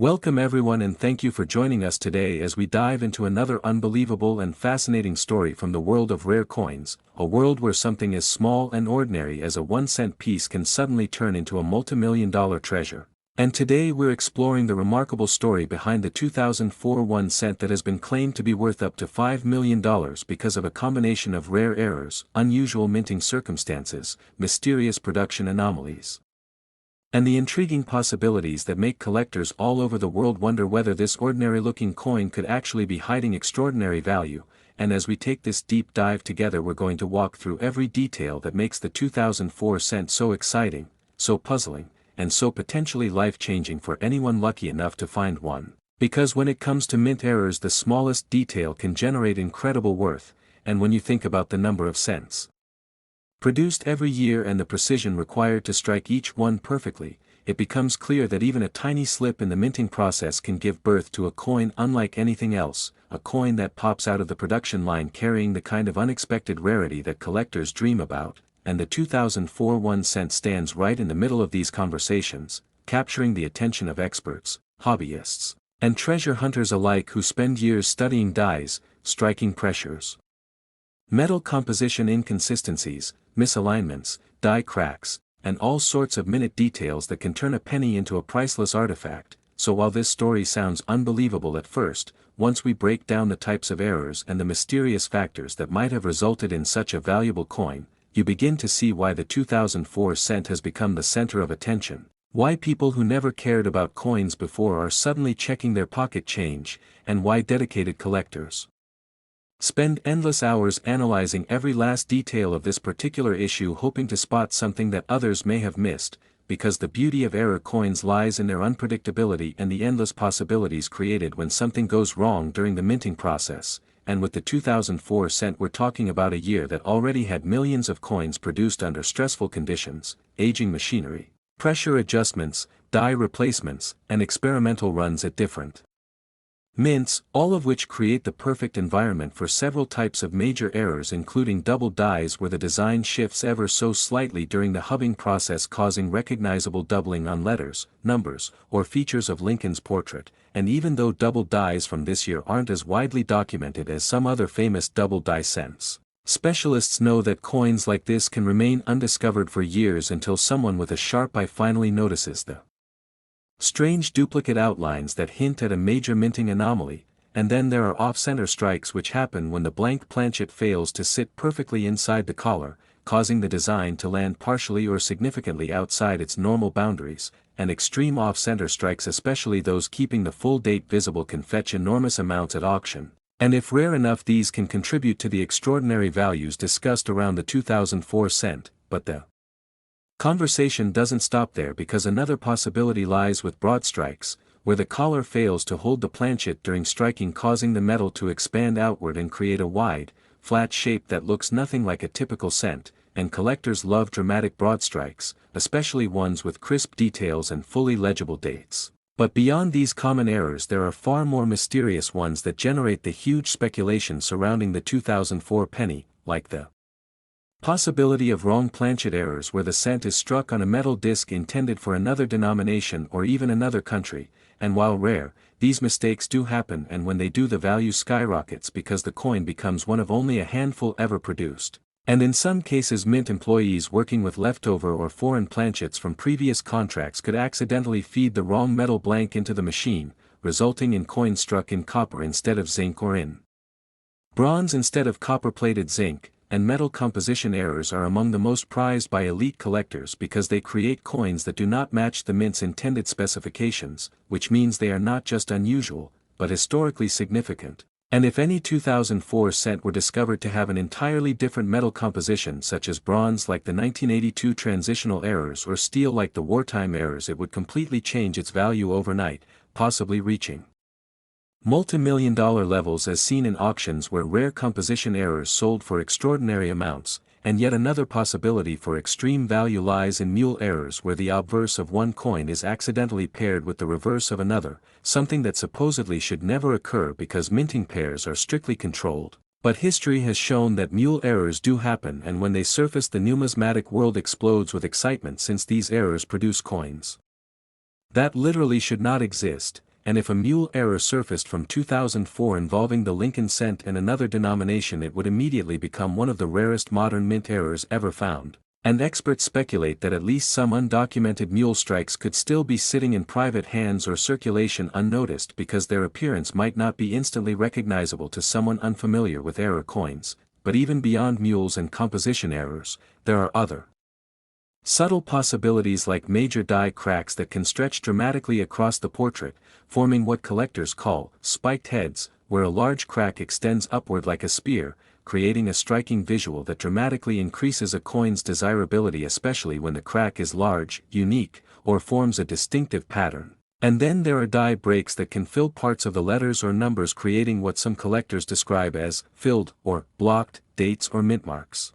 Welcome everyone and thank you for joining us today as we dive into another unbelievable and fascinating story from the world of rare coins, a world where something as small and ordinary as a 1-cent piece can suddenly turn into a multi-million-dollar treasure. And today we're exploring the remarkable story behind the 2004 1 cent that has been claimed to be worth up to $5 million because of a combination of rare errors, unusual minting circumstances, mysterious production anomalies, and the intriguing possibilities that make collectors all over the world wonder whether this ordinary-looking coin could actually be hiding extraordinary value. And as we take this deep dive together, we're going to walk through every detail that makes the 2004 cent so exciting, so puzzling, and so potentially life-changing for anyone lucky enough to find one. Because when it comes to mint errors, the smallest detail can generate incredible worth, and when you think about the number of cents produced every year and the precision required to strike each one perfectly, it becomes clear that even a tiny slip in the minting process can give birth to a coin unlike anything else, a coin that pops out of the production line carrying the kind of unexpected rarity that collectors dream about. And the 2004 1 cent stands right in the middle of these conversations, capturing the attention of experts, hobbyists, and treasure hunters alike who spend years studying dies, striking pressures, metal composition inconsistencies, misalignments, die cracks, and all sorts of minute details that can turn a penny into a priceless artifact. So while this story sounds unbelievable at first, once we break down the types of errors and the mysterious factors that might have resulted in such a valuable coin, you begin to see why the 2004 cent has become the center of attention, why people who never cared about coins before are suddenly checking their pocket change, and why dedicated collectors spend endless hours analyzing every last detail of this particular issue, hoping to spot something that others may have missed, because the beauty of error coins lies in their unpredictability and the endless possibilities created when something goes wrong during the minting process. And with the 2004 cent, we're talking about a year that already had millions of coins produced under stressful conditions, aging machinery, pressure adjustments, die replacements, and experimental runs at different mints, all of which create the perfect environment for several types of major errors, including double dies where the design shifts ever so slightly during the hubbing process, causing recognizable doubling on letters, numbers, or features of Lincoln's portrait. And even though double dies from this year aren't as widely documented as some other famous double die cents, specialists know that coins like this can remain undiscovered for years until someone with a sharp eye finally notices the strange duplicate outlines that hint at a major minting anomaly. And then there are off-center strikes which happen when the blank planchet fails to sit perfectly inside the collar, causing the design to land partially or significantly outside its normal boundaries. And extreme off-center strikes, especially those keeping the full date visible, can fetch enormous amounts at auction. And if rare enough, these can contribute to the extraordinary values discussed around the 2004 cent. But the conversation doesn't stop there, because another possibility lies with broad strikes, where the collar fails to hold the planchet during striking, causing the metal to expand outward and create a wide, flat shape that looks nothing like a typical cent. And collectors love dramatic broad strikes, especially ones with crisp details and fully legible dates. But beyond these common errors, there are far more mysterious ones that generate the huge speculation surrounding the 2004 penny, like the possibility of wrong planchet errors where the cent is struck on a metal disc intended for another denomination or even another country. And while rare, these mistakes do happen, and when they do, the value skyrockets because the coin becomes one of only a handful ever produced. And in some cases, mint employees working with leftover or foreign planchets from previous contracts could accidentally feed the wrong metal blank into the machine, resulting in coins struck in copper instead of zinc or in bronze instead of copper-plated zinc. And metal composition errors are among the most prized by elite collectors because they create coins that do not match the mint's intended specifications, which means they are not just unusual, but historically significant. And if any 2004 cent were discovered to have an entirely different metal composition, such as bronze like the 1982 transitional errors or steel like the wartime errors, it would completely change its value overnight, possibly reaching multi-million-dollar levels, as seen in auctions where rare composition errors sold for extraordinary amounts. And yet another possibility for extreme value lies in mule errors, where the obverse of one coin is accidentally paired with the reverse of another, something that supposedly should never occur because minting pairs are strictly controlled. But history has shown that mule errors do happen, and when they surface, the numismatic world explodes with excitement, since these errors produce coins that literally should not exist. and if a mule error surfaced from 2004 involving the Lincoln cent and another denomination, it would immediately become one of the rarest modern mint errors ever found. And experts speculate that at least some undocumented mule strikes could still be sitting in private hands or circulation unnoticed because their appearance might not be instantly recognizable to someone unfamiliar with error coins. But even beyond mules and composition errors, there are other subtle possibilities like major die cracks that can stretch dramatically across the portrait, forming what collectors call spiked heads, where a large crack extends upward like a spear, creating a striking visual that dramatically increases a coin's desirability, especially when the crack is large, unique, or forms a distinctive pattern. And then there are die breaks that can fill parts of the letters or numbers, creating what some collectors describe as filled or blocked dates or mint marks.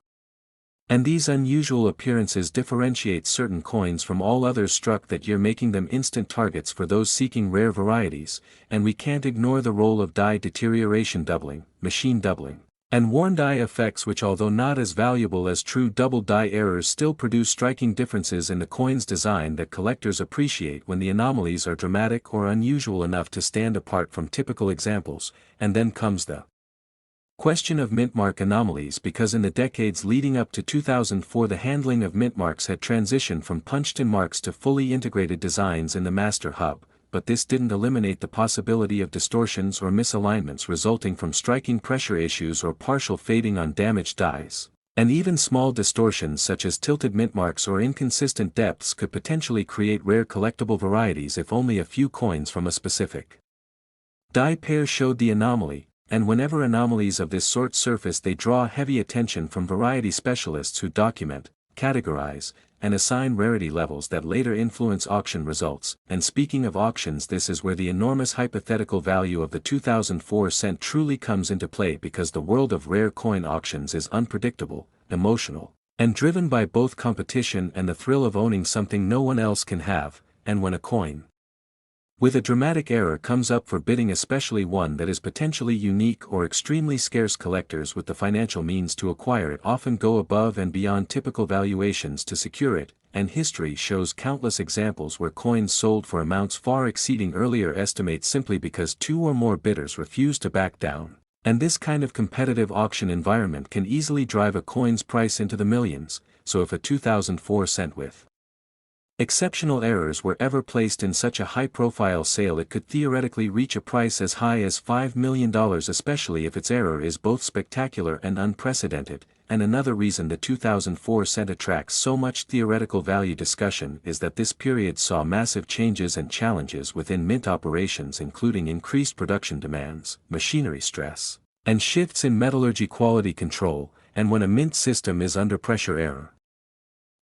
And these unusual appearances differentiate certain coins from all others struck that year, making them instant targets for those seeking rare varieties, and we can't ignore the role of die deterioration doubling, machine doubling, and worn die effects, which although not as valuable as true double die errors still produce striking differences in the coin's design that collectors appreciate when the anomalies are dramatic or unusual enough to stand apart from typical examples. And then comes the question of mintmark anomalies, because in the decades leading up to 2004 the handling of mintmarks had transitioned from punched-in marks to fully integrated designs in the master hub, but this didn't eliminate the possibility of distortions or misalignments resulting from striking pressure issues or partial fading on damaged dies. And even small distortions such as tilted mintmarks or inconsistent depths could potentially create rare collectible varieties if only a few coins from a specific die pair showed the anomaly. And whenever anomalies of this sort surface, they draw heavy attention from variety specialists who document, categorize, and assign rarity levels that later influence auction results. And speaking of auctions, this is where the enormous hypothetical value of the 2004 cent truly comes into play, because the world of rare coin auctions is unpredictable, emotional, and driven by both competition and the thrill of owning something no one else can have. And when a coin with a dramatic error comes up for bidding, especially one that is potentially unique or extremely scarce, collectors with the financial means to acquire it often go above and beyond typical valuations to secure it, and history shows countless examples where coins sold for amounts far exceeding earlier estimates simply because two or more bidders refused to back down. And this kind of competitive auction environment can easily drive a coin's price into the millions, so if a 2004 cent with exceptional errors were ever placed in such a high-profile sale, it could theoretically reach a price as high as $5 million, especially if its error is both spectacular and unprecedented. And another reason the 2004 cent attracts so much theoretical value discussion is that this period saw massive changes and challenges within mint operations, including increased production demands, machinery stress, and shifts in metallurgy quality control. And when a mint system is under pressure, error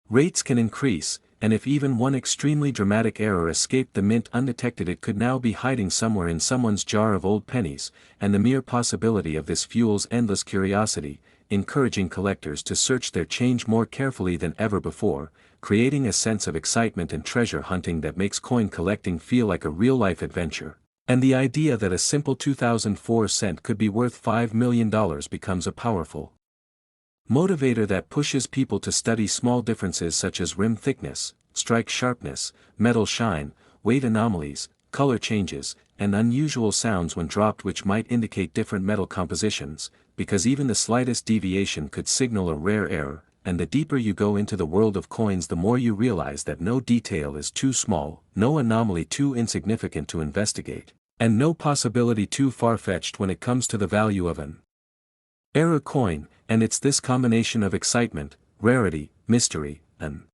rates can increase, and if even one extremely dramatic error escaped the mint undetected, it could now be hiding somewhere in someone's jar of old pennies, and the mere possibility of this fuels endless curiosity, encouraging collectors to search their change more carefully than ever before, creating a sense of excitement and treasure hunting that makes coin collecting feel like a real-life adventure. And the idea that a simple 2004 cent could be worth $5 million becomes a powerful motivator that pushes people to study small differences such as rim thickness, strike sharpness, metal shine, weight anomalies, color changes, and unusual sounds when dropped, which might indicate different metal compositions, because even the slightest deviation could signal a rare error. And the deeper you go into the world of coins, the more you realize that no detail is too small, no anomaly too insignificant to investigate, and no possibility too far-fetched when it comes to the value of an error coin. And it's this combination of excitement, rarity, mystery, and